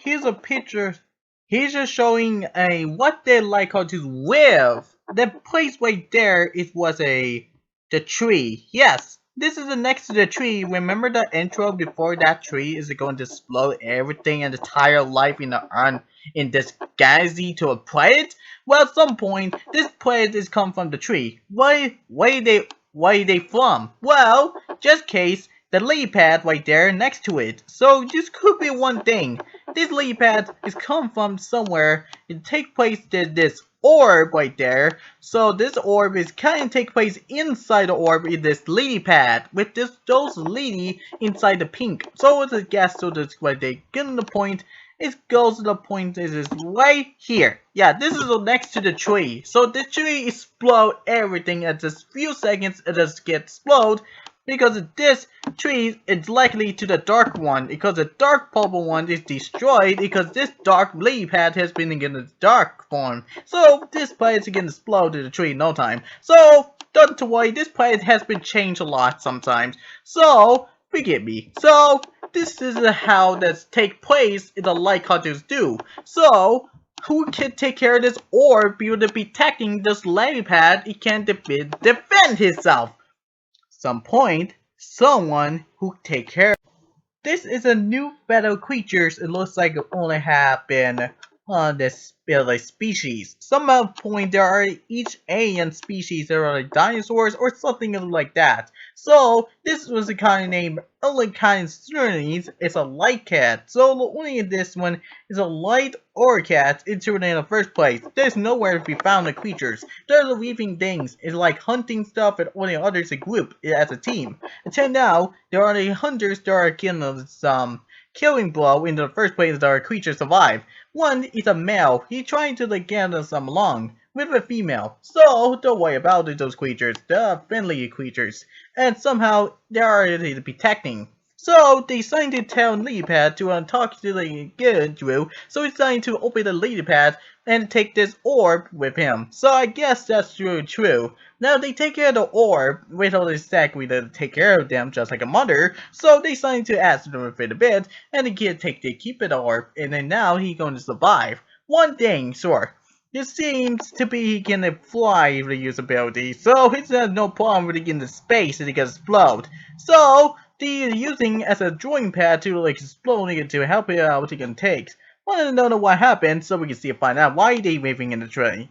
here's a picture. He's just showing a what they like how to with. The place right there it was the tree. Yes, this is the next to the tree. Remember the intro before that tree is going to explode everything and entire life in this galaxy to a planet? Well, at some point this planet is come from the tree. Why they from? Well, just case the lily pad right there next to it. So this could be one thing. This lily pad is come from somewhere. It take place this orb right there. So this orb is kind of take place inside the orb in this lily pad with those lady inside the pink. So it's a guess. So that's why they get to the point. It goes to the point is right here. Yeah, this is next to the tree. So the tree explode everything at just few seconds. It just get explode because this tree is likely to the dark one because the dark purple one is destroyed because this dark lily pad has been in the dark form. So this place is gonna explode to the tree in no time. So don't worry, this place has been changed a lot sometimes. So forgive me. So this is how that take place in the light cartoons do. So who can take care of this orb be able to be attacking this lily pad? It can defend himself. Some point, someone who take care. This is a new battle creatures. It looks like it only have been on this like species. Some point there are each alien species that are like dinosaurs or something like that. So this was the kind of name only kind of series. It's a light cat. So only in this one is a light or cat into it in the first place. There's nowhere to be found the creatures. They're the weaving things. It's like hunting stuff and only others a group as a team. Until now, there are the hunters that are killing some killing blow in the first place that our creatures survive. One is a male. He's trying to like get some along with a female. So don't worry about those creatures. They're friendly creatures. And somehow they are protecting. So they decided to tell Lilypad to talk to the Drew. So he's decided to open the Lilypad and take this orb with him. So I guess that's really true. Now they take care of the orb, wait till they exactly to take care of them just like a mother. So they decided to ask them for the bit, and the kid keep it orb, and then now he's going to survive. One thing, sure. This seems to be he can fly with the usability, so he's no problem with it in the space and he can explode. So they're using as a drawing pad to like explode it to help it out what he can take. Want to know what happened so we can see and find out why they moving in the train.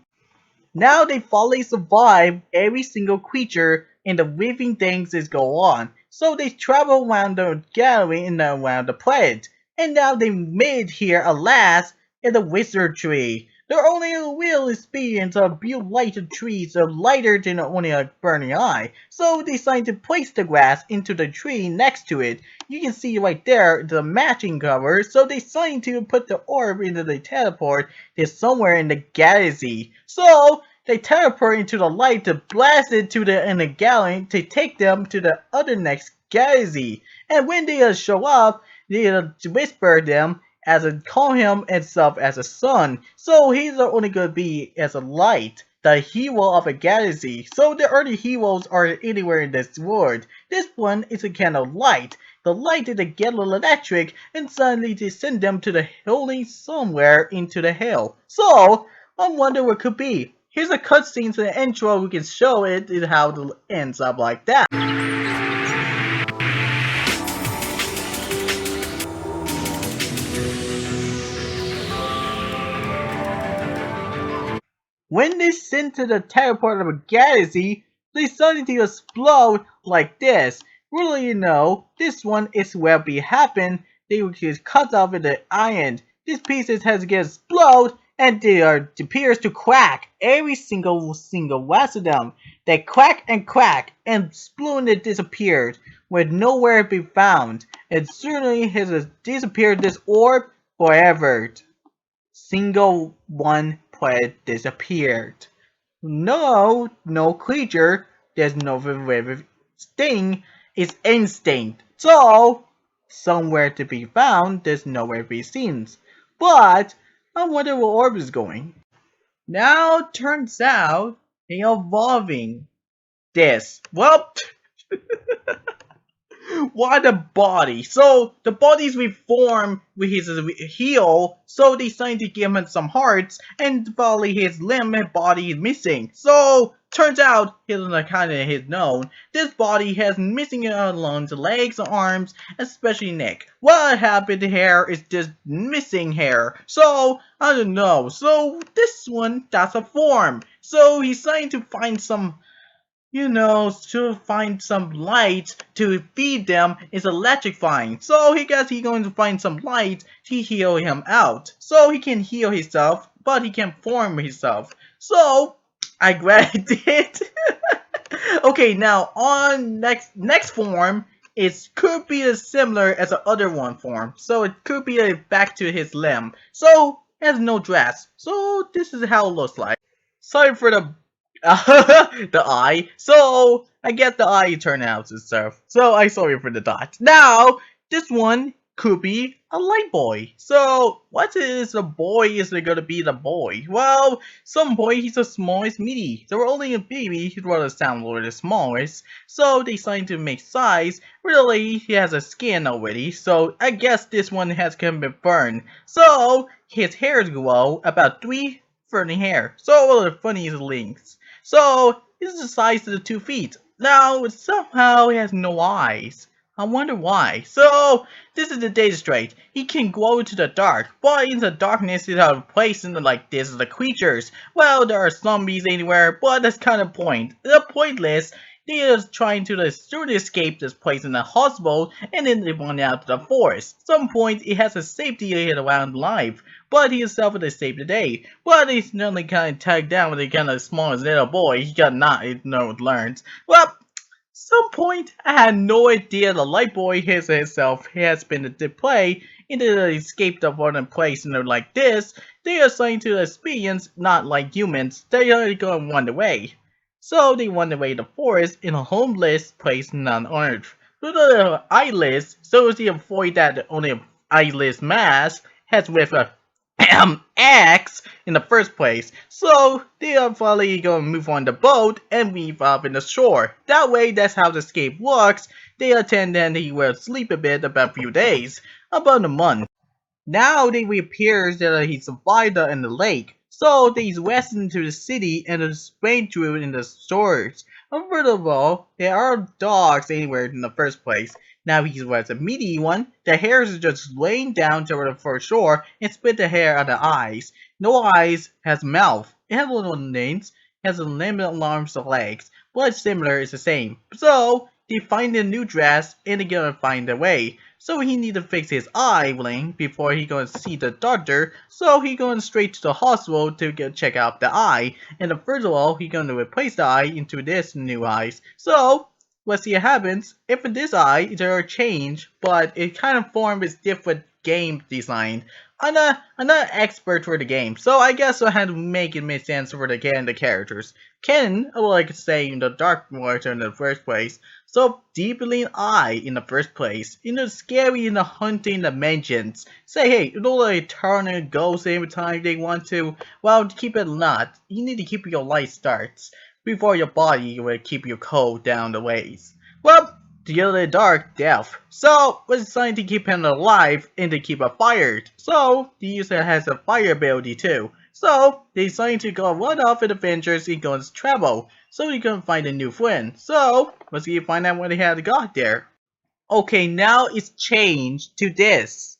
Now they finally survive every single creature and the living things is go on. So they travel around the gallery and around the planet. And now they made here at last in the wizard tree. Their only real experience of blue lighted trees are lighter than only a burning eye. So they decided to place the grass into the tree next to it. You can see right there the matching cover. So they decided to put the orb into the teleport to somewhere in the galaxy. So they teleport into the light to blast it to in the gallery to take them to the other next galaxy. And when they show up, they whisper them as a call him itself as a sun. So he's only gonna be as a light, the hero of a galaxy. So the other heroes are anywhere in this world. This one is a kind of light. The light is a get electric and suddenly they send them to the holding somewhere into the hell. So I wonder what could be. Here's a cutscene to the intro. We can show it and how it ends up like that. When they sent to the teleport of a galaxy, they started to explode like this. Really, this one is where be happen. They will just cut off in the iron. These pieces has to get explode and they appears to crack. Every single rest of them. They crack and sploon it disappeared with nowhere to be found. And certainly has disappeared this orb forever. Single one planet disappeared. No creature. There's no thing. It's instinct. So somewhere to be found. There's nowhere to be seen. But I wonder where orb is going. Now turns out they are evolving this. Well, What a body! So the body's reformed with his heel, so they decided to give him some hearts, and probably his limb and body is missing. So turns out he's kind of his known. This body has missing along the legs, arms, especially neck. What happened to hair is just missing hair. So I don't know. So this one that's a form. So he's trying to find some to find some light to feed them is electrifying. So he guess he going to find some light to heal him out. So he can heal himself, but he can form himself. So I grabbed it. Okay, now on next form, it could be as similar as the other one form. So it could be back to his limb. So it has no dress. So this is how it looks like. Sorry for the the eye. So I get the eye turned out and stuff. So I sorry for the dot. Now this one could be a light boy. So what is a boy? Is it gonna be the boy? Well, some boy he's the smallest midi. They were only a baby. He'd rather sound a little smallest. So they decided to make size. Really, he has a skin already. So I guess this one has been burned. So his hairs grow about 3 hair. So all the funniest links. So this is the size of the 2 feet. Now somehow he has no eyes. I wonder why. So this is the data straight. He can glow into the dark, but in the darkness he has a place in the like this is the creatures. Well, there are zombies anywhere, but that's kind of point. The pointless. They are trying to escape this place in the hospital, and then they run out to the forest. Some point it has a safety hit around life, but he himself would save the day. But he's suddenly kind of tagged down with a kind of small little boy. He got not learned. Well, some point I had no idea the light boy himself has been to play into the escape of one place like this. They are trying to experience not like humans. They are going to run away. So they run away to the forest in a homeless place on Earth. With the eyeless, so as to avoid that only eyeless mask has with a X in the first place. So they are probably going to move on the boat and leave up in the shore. That way, that's how the escape works. They attend and he will sleep a bit about a few days, about a month. Now they appears that he survived in the lake, so they west into the city and explain to it in the stores. And first of all, there are dogs anywhere in the first place. Now he was a meaty one. The hairs are just laying down to the first shore and spit the hair out of the eyes. No eyes, has mouth. It has little names, has a limited arms and legs, but similar is the same. So they find a new dress and they gonna find their way. So he need to fix his eye ring before he gonna see the doctor. So he going straight to the hospital to check out the eye. And first of all, he gonna replace the eye into this new eyes. So let's see what happens. If in this eye there are change, but it kind of form is different game design. I'm not expert for the game, so I guess I had to make it make sense for the characters. Ken, like say in the dark water in the first place, so deeply eye in the first place, scary in the hunting dimensions. Say hey, like turn and ghosts every time they want to. Well, keep it not. You need to keep your light starts before your body will keep you cold down the ways. Well, the other dark death. So was designed to keep him alive and to keep it fired. So the user has a fire ability too. So they decided to go run off with adventures and go on travel. So he can find a new friend. So let's see find out what he had got there. Okay, now it's changed to this.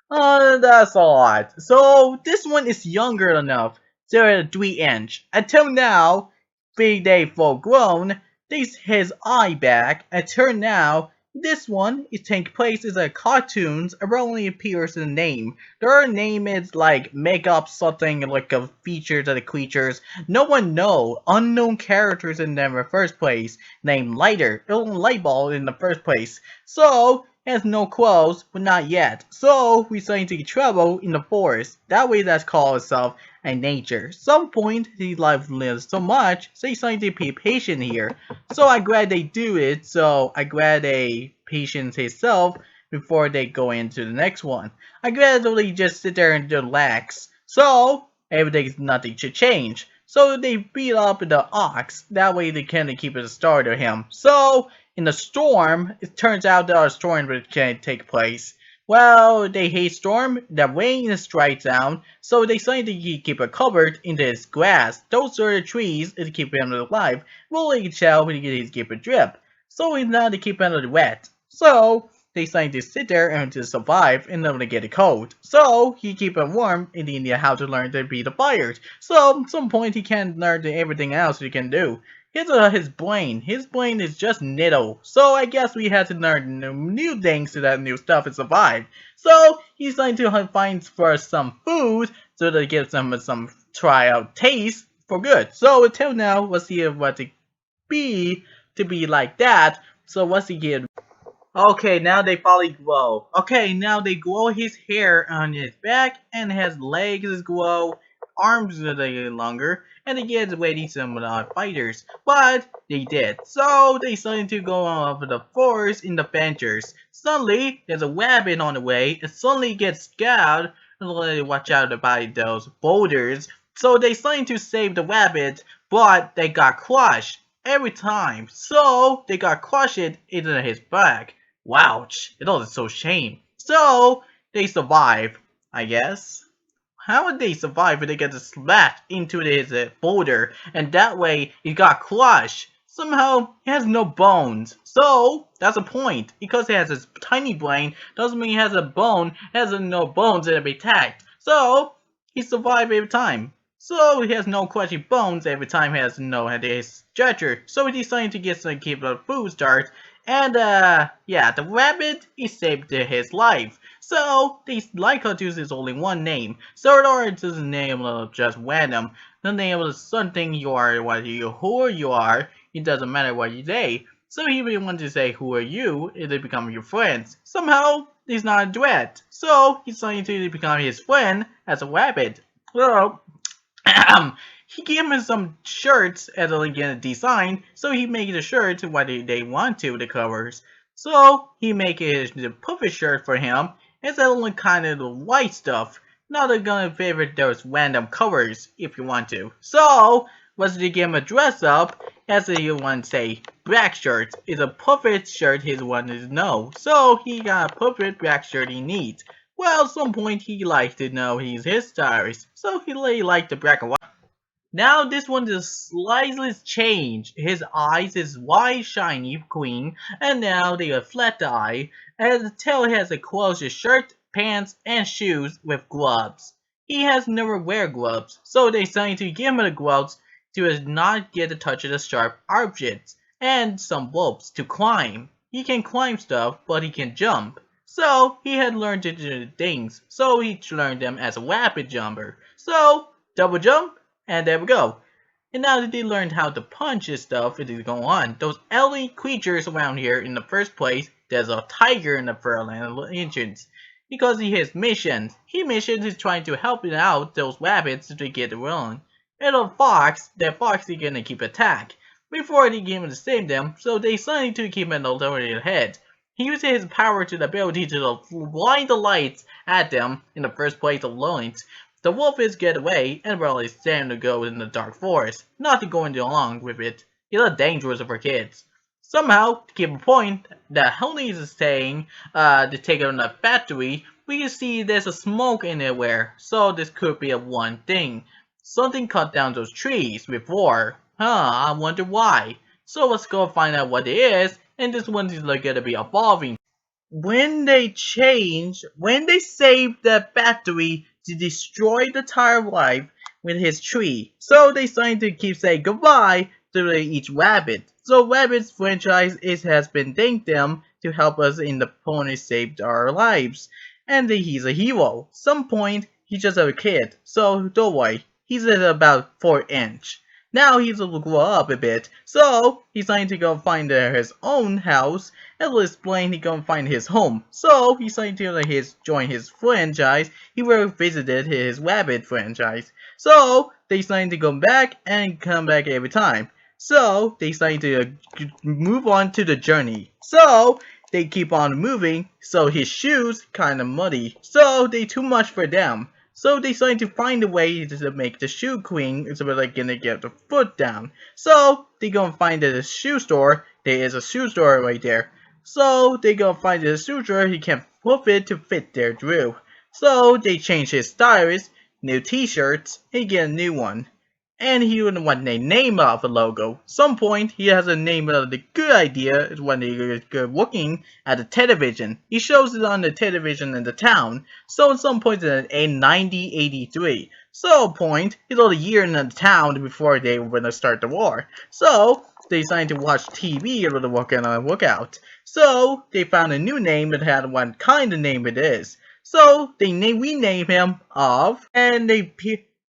That's odd. So this one is younger enough. 3 inch. Until now, big day full grown. This his eye back. Until now, this one is take place as a cartoons. It only appears in the name. Their name is like make up something like a features of the creatures. No one know unknown characters in the first place. Named Lighter, light ball in the first place. So has no clothes, but not yet. So we starting to travel in the forest. That way that's called itself a nature. Some point his life lives so much, so he's starting to be patient here. So I glad they do it, so I glad they patience himself before they go into the next one. I gradually just sit there and relax. So everything's nothing should change. So they beat up the ox, that way they can keep it a start of him. So in a storm, it turns out that a storm can take place. Well, they hate storm, the rain strikes down, so they decide to keep it covered in this grass. Those are the trees to keep him alive. Rolling shell to keep it drip. So he's not to keep it wet. So they decide to sit there and to survive and not to get cold. So he keep it warm and he need how to learn to be the fires. So at some point he can learn everything else he can do. Here's his brain. His brain is just nittle. So I guess we had to learn new things to that new stuff and survive. So he's trying to find for some food so to give them some try out taste for good. So until now, let's see what it be to be like that. So what's he get? Okay, now they finally glow. Okay, now they glow his hair on his back and his legs glow, arms are a little longer, and they get waiting some fighters. But they did. So they started to go over the forest in the adventures. Suddenly, there's a rabbit on the way, and suddenly gets scared and they watch out by those boulders. So they started to save the rabbit, but they got crushed every time. So they got crushed into his back. Wouch, it was so shame. So, they survive, I guess. How would they survive if they get slashed into his boulder, and that way he got crushed? Somehow, he has no bones. So, that's a point. Because he has his tiny brain, doesn't mean he has a bone, has no bones and be attacked. So, he survived every time. So, he has no crushy bones every time he has no his stretcher. So, he decided to get some keep a food start. And, yeah, the rabbit, he saved his life. So, the LightCartoon is only one name. So, it's the name of just random. The name of something you are, who you are, it doesn't matter what you say. So, he really wanted to say, who are you, and they become your friends. Somehow, he's not a duet. So, he's trying to become his friend as a rabbit. So, he gave him some shirts as a design, so he made the shirts what they want to, the covers. So he make the puffy shirt for him. It's only kind of the white stuff. Not gonna favorite those random covers if you want to. So once you give him a dress up, as you want to say, black shirt is a perfect shirt he wanted to know. So he got a perfect black shirt he needs. Well, at some point he likes to know he's his stylist, so he really liked the black and white. Now this one is slightly changed. His eyes is wide, shiny, clean, and now they are flat eye. And the tail has a closed shirt, pants, and shoes with gloves. He has never wear gloves, so they decided to give him the gloves to not get a touch of the sharp objects, and some ropes to climb. He can climb stuff, but he can jump. So he had learned to do things, so he learned them as a rapid jumper. So, double jump, and there we go. And now that they learned how to punch and stuff, it is going on. Those alien creatures around here in the first place, there's a tiger in the Fairland entrance. Because he has missions. Missions is trying to help out those rabbits to get around. And a fox, that fox is gonna keep attack. Before they get him to save them, so they decided to keep him over their head. He uses his power to the ability to blind the lights at them in the first place alone. The wolves get away and really stand to go in the dark forest, not to go along with it. It's dangerous for kids. Somehow, to keep a point, the Honey is saying to take it on the factory, we can see there's a smoke anywhere, so this could be a one thing. Something cut down those trees before. I wonder why. So let's go find out what it is, and this one is going to be evolving. When they saved the factory to destroy the entire life with his tree. So they started to keep saying goodbye to each rabbit. So Rabbit's franchise has been thanked them to help us in the pony saved our lives. And he's a hero. Some point he's just a kid, so don't worry. He's at about 4 inch. Now he's going to grow up a bit, so he's trying to go find his own house, and will explain he go find his home. So he's trying to join his franchise. He will visited his rabbit franchise. So they decided to go back and come back every time. So they decided to move on to the journey. So they keep on moving. So his shoes kind of muddy. So they too much for them. So they decided to find a way to make the shoe clean so they're gonna get the foot down. So they gonna find at a shoe store. There is a shoe store right there. So they gonna find a shoe store he can flip it to fit their drill. So they change his stylus, new t-shirts, he get a new one. And he wouldn't want the name of the logo. Some point he has a name of the good idea is when he is good looking at the television. He shows it on the television in the town. So at some point in a 1983. So point he's a year in the town before they were gonna start the war. So they decided to watch TV a little look out. So they found a new name that had what kind of name it is. So they rename him of, and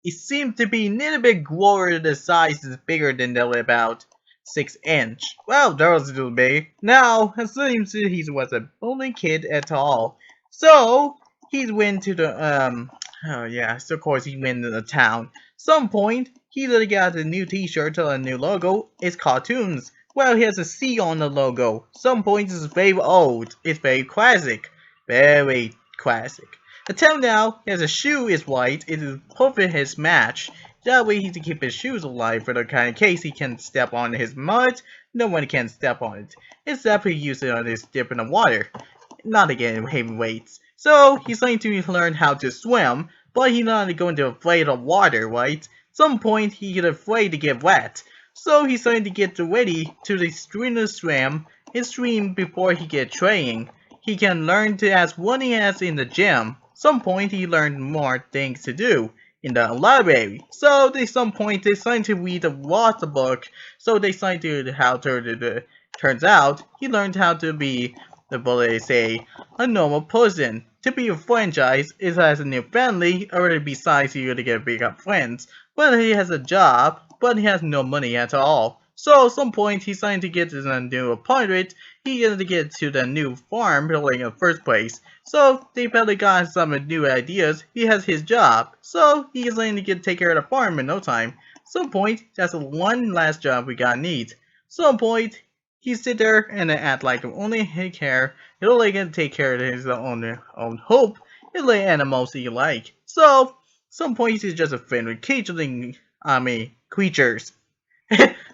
it seemed to be a little bit glower. The size is bigger than they're about 6 inch. Well, that was a little big. Now, it seems that he was a only kid at all. So, he went to the, oh yeah, so of course he went to the town. Some point, he literally got a new t-shirt or a new logo. It's cartoons. Well, he has a C on the logo. Some point is very old. It's very classic. Very classic. Until now, his shoe is white. It is perfect his match. That way he can keep his shoes alive for the kind of case he can step on his mud. No one can step on it. Except he uses it on his dip in the water. Not again heavy weights. So he's going to learn how to swim, but he's not going to afraid of water, right? Some point he get afraid to get wet. So he's going to get ready to the stream to swim. His stream before he get training. He can learn to as what he has in the gym. Some point he learned more things to do in the library. So at some point they started to read the water book. So they started to how to turns out he learned how to be the bullet say a normal person. To be a franchise, it has a new family, or besides you to get big up friends. But he has a job, but he has no money at all. So at some point he's trying to get to the new apartment. He has to get to the new farm building in the first place. So they probably got some new ideas. He has his job. So he is going to take care of the farm in no time. Some point, that's the one last job we got need. Some point, he sit there and act like only he care. He'll only gonna take care of his own hope. He'll like animals he like. So some point he's just a friend with creatures.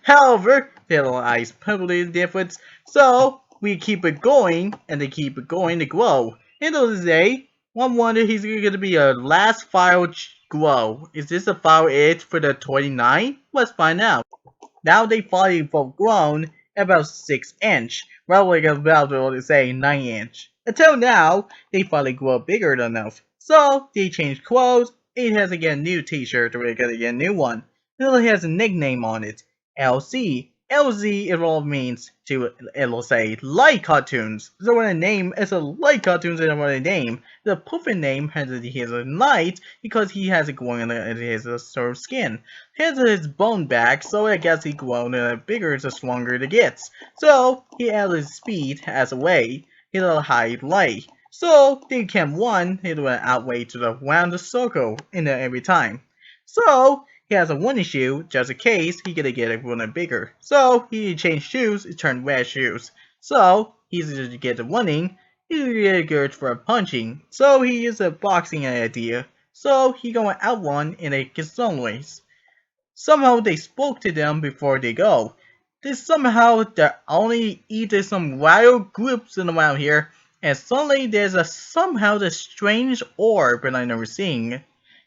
However, there are eyes probably different. So we keep it going, and they keep it going to grow. End of the day, one wonder he's gonna be a last file grow. Is this a file it for the 29? Let's find out. Now they finally both grown about 6 inch, rather like about let's say 9 inch. Until now, they finally grow bigger enough. So they change clothes. It has to get a new t-shirt, or they gotta get a new one. It only has a nickname on it. LC. LZ it all means to it'll say light cartoons. So when a name is a light cartoons and what a name. The perfect name has a light because he has a growing in his sort of skin. Here's his bone back, so I guess he grown the bigger the stronger it gets. So he added his speed as a way. He'll high light. So they can one it will outweigh to the round the circle in there every time. So he has a one issue, just in case he gonna get it one bigger. So he changed shoes, it turned red shoes. So he's gonna get the running, he's gonna get good for punching. So he is a boxing idea. So he gonna outrun in a some ways. Somehow they spoke to them before they go. They somehow they're only either some wild groups in around here, and suddenly there's a somehow the strange orb that I never seen.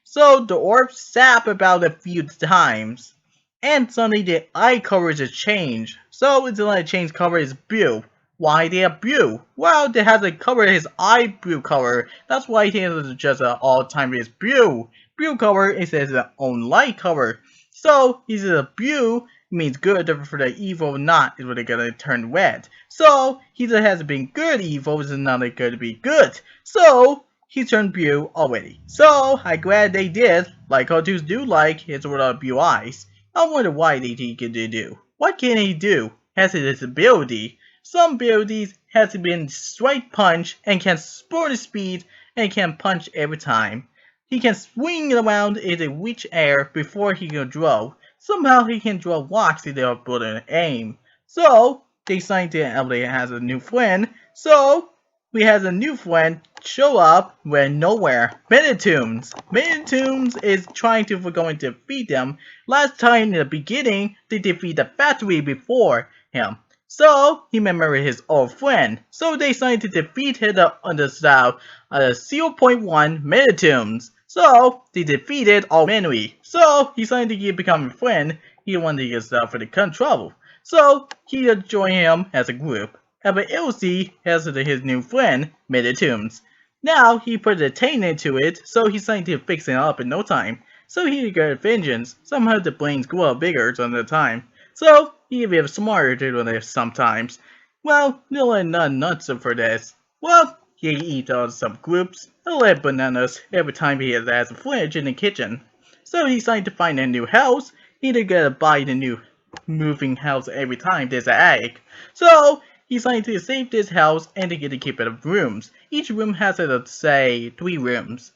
So the orb sap about a few times. And suddenly the eye coverage is changed. So it's like change cover is blue. Why they have blue? Well, they have to cover his eye blue color. That's why he has just all time is blue. Blue color is his own light color. So he's a blue means good for the evil not is what they're gonna turn red. So he has been good evil is not gonna be good. So he turned blue already. So I'm glad they did. Like cartoons do like his without blue eyes. I wonder why they can do. What can he do? Has his ability. Some abilities has been straight punch and can sport the speed and can punch every time. He can swing around in the reach air before he can draw. Somehow he can draw rocks if they are put in aim. So they signed to Emily has a new friend. So we have a new friend show up when nowhere. Metaltoons. Metaltoons is trying to going to defeat them. Last time in the beginning, they defeat the factory before him. So he remembered his old friend. So they decided to defeat him on the south 0.1 Metaltoons. So they defeated all memory. So he decided to become a friend. He wanted to get stuff for the trouble. So he joined him as a group. But Elsie has his new friend, Metaltoons. Now he put a taint into it, so he's trying to fix it up in no time. So he got vengeance. Somehow the brains grow bigger on the time. So he can be smarter to this sometimes. Well, no not nuts for this. Well, he eats on some groups, a little bananas every time he has a fridge in the kitchen. So he's trying to find a new house. He gotta buy the new moving house every time there's an egg. So he's trying to save this house and to get to keep it of rooms. Each room has, let's say, 3 rooms.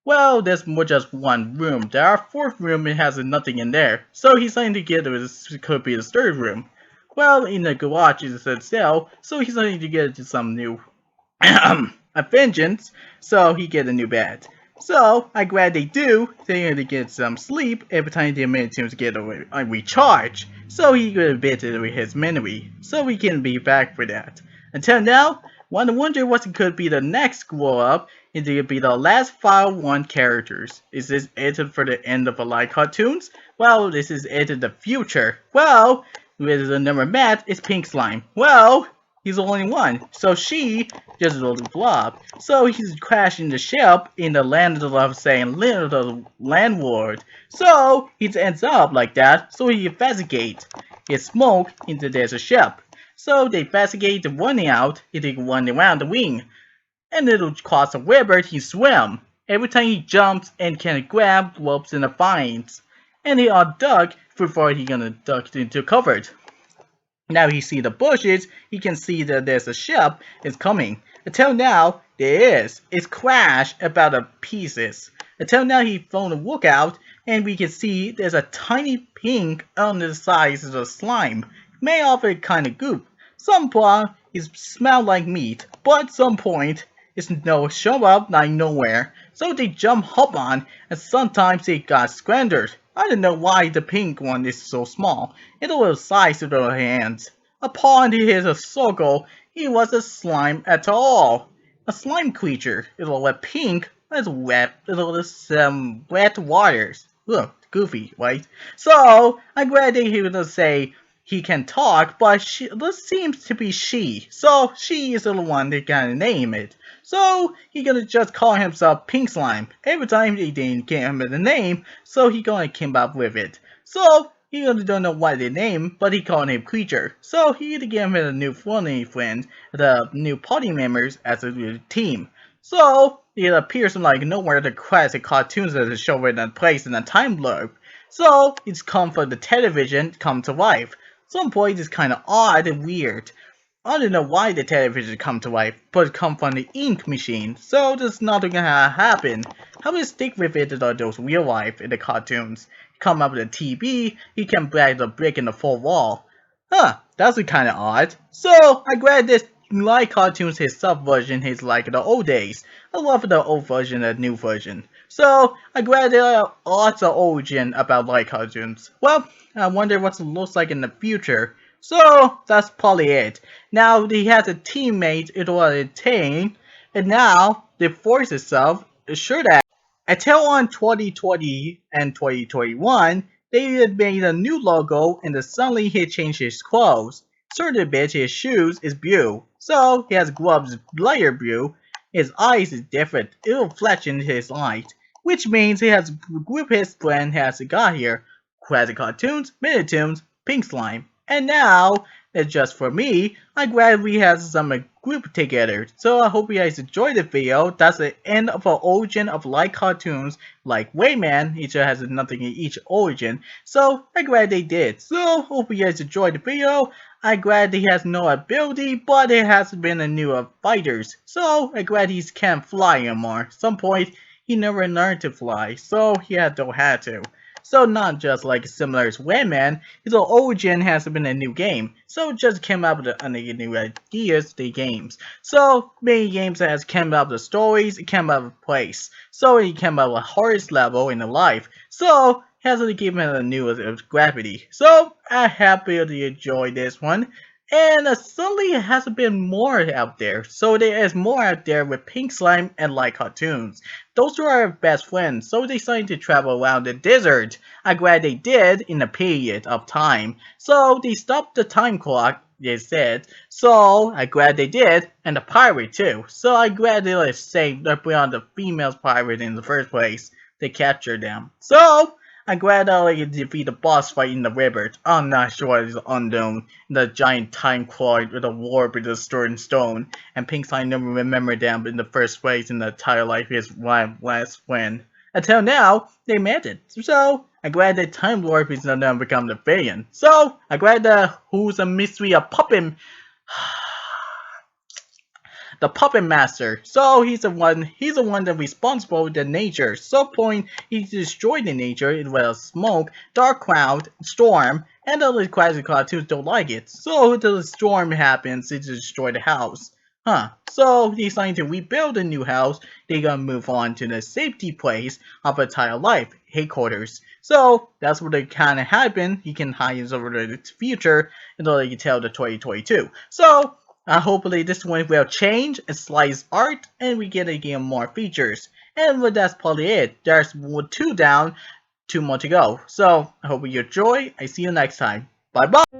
Well, there's more just 1 room. There are 4th room and has nothing in there. So he's trying to get this could be the 3rd room. Well, in the garage is a cell, so he's trying to get some new a vengeance, so he get a new bed. So I'm glad they do. They need to get some sleep every time the Metaltoons get a recharge. So he get a bit of his memory. So we can be back for that. Until now, wonder what could be the next grow up. It could be the last File 1 characters. Is this it for the end of the LightCartoons? Well, this is it in the future. Well, with the number Matt, it's Pink Slime. Well, he's the only one. So she just a little blob. So he's crashing the ship in the land of saying the landlord. So he ends up like that. So he investigates his smoke into there's a ship. So they investigate the running out. He take one around the wing. And it'll cross a river. He swim. Every time he jumps and can grab ropes and finds. And he duck before he gonna duck into covered. Now he see the bushes, he can see that there's a ship is coming. Until now, there is. It's crashed about the pieces. Until now he found a lookout, and we can see there's a tiny pink on the size of the slime. Made of a kind of goop. Some point it smell like meat, but some point it's no show up like nowhere. So they jump hop on, and sometimes they got scrambled. I don't know why the pink one is so small. It was the size of their hands. Upon his circle, he was a slime at all. A slime creature. It was pink, it's wet, it was some wet waters. Look, goofy, right? So, I'm glad that he would say he can talk, but this seems to be she. So, she is the one that gonna name it. So, he gonna just call himself Pink Slime. Every time they didn't give him the name, so he gonna come up with it. So, he really don't know what the name, but he called him Creature. So, he gave him a new funny friend, the new party members as a team. So, it appears like nowhere the classic cartoons that is shown in a place in a time loop. So, it's come from the television, come to life. Some point is kind of odd and weird. I don't know why the television come to life, but it come from the ink machine, so there's nothing gonna happen. How will stick with it in those real life in the cartoons? Come up with a TV, he can break the brick in the full wall. Huh, that's kinda odd. So, I'm glad this like cartoons his sub version is like the old days. I love the old version and the new version. So, I'm glad there are lots of origin about like cartoons. Well, I wonder what it looks like in the future. So, that's probably it. Now, he has a teammate, it was a team, and now, the force itself is sure that until on 2020 and 2021, they had made a new logo, and suddenly he changed his clothes. Certain bit his shoes is blue, so he has gloves lighter blue. His eyes is different, it will flash in his light, which means he has group his friend has got here. Classic cartoons, Metaltoons, Pink Slime. And now, it's just for me, I'm glad we have some group together. So I hope you guys enjoyed the video. That's the end of our origin of like cartoons, like Rayman, each has nothing in each origin. So I'm glad they did. So hope you guys enjoyed the video. I'm glad he has no ability, but it has been a new fighters. So I'm glad he can't fly anymore. Some point he never learned to fly, so he don't have to. So not just like similar as Rayman, his origin has been a new game. So it just came up with new ideas, the games. So many games has came up with stories, it came up with place. So it came up with hardest level in the life. So has to give it a new gravity. So I'm happy to enjoy this one. And suddenly it has been more out there. So there is more out there with Pink Slime and LightCartoons. Those two are best friends, so they decided to travel around the desert. I'm glad they did in a period of time. So they stopped the time clock, they said. So I'm glad they did, and the pirate too. So I'm glad they saved beyond the female pirate in the first place. They captured them. So I'm glad they defeat the boss fight in the river. I'm not sure it's unknown. The giant time claw with a warp with the stored in stone. And Pink Slime never remembered them in the first place in the entire life his last friend. Until now, they met it. So I'm glad that Time Warp is now become the villain. So I'm glad that who's a mystery of puppet the puppet master. So he's the one that's responsible for the nature. So point he destroyed the nature with smoke, dark cloud, storm, and the classic cartoons don't like it. So the storm happens, it destroy the house. Huh. So he's trying to rebuild a new house. They're gonna move on to the safety place of entire life, headquarters. So that's what it kinda happened. He can hide over the future until they can tell the 2022. So hopefully this one will change and slice art and we get again more features. And that's probably it. There's 2 down, 2 more to go. So I hope you enjoy. I see you next time. Bye bye.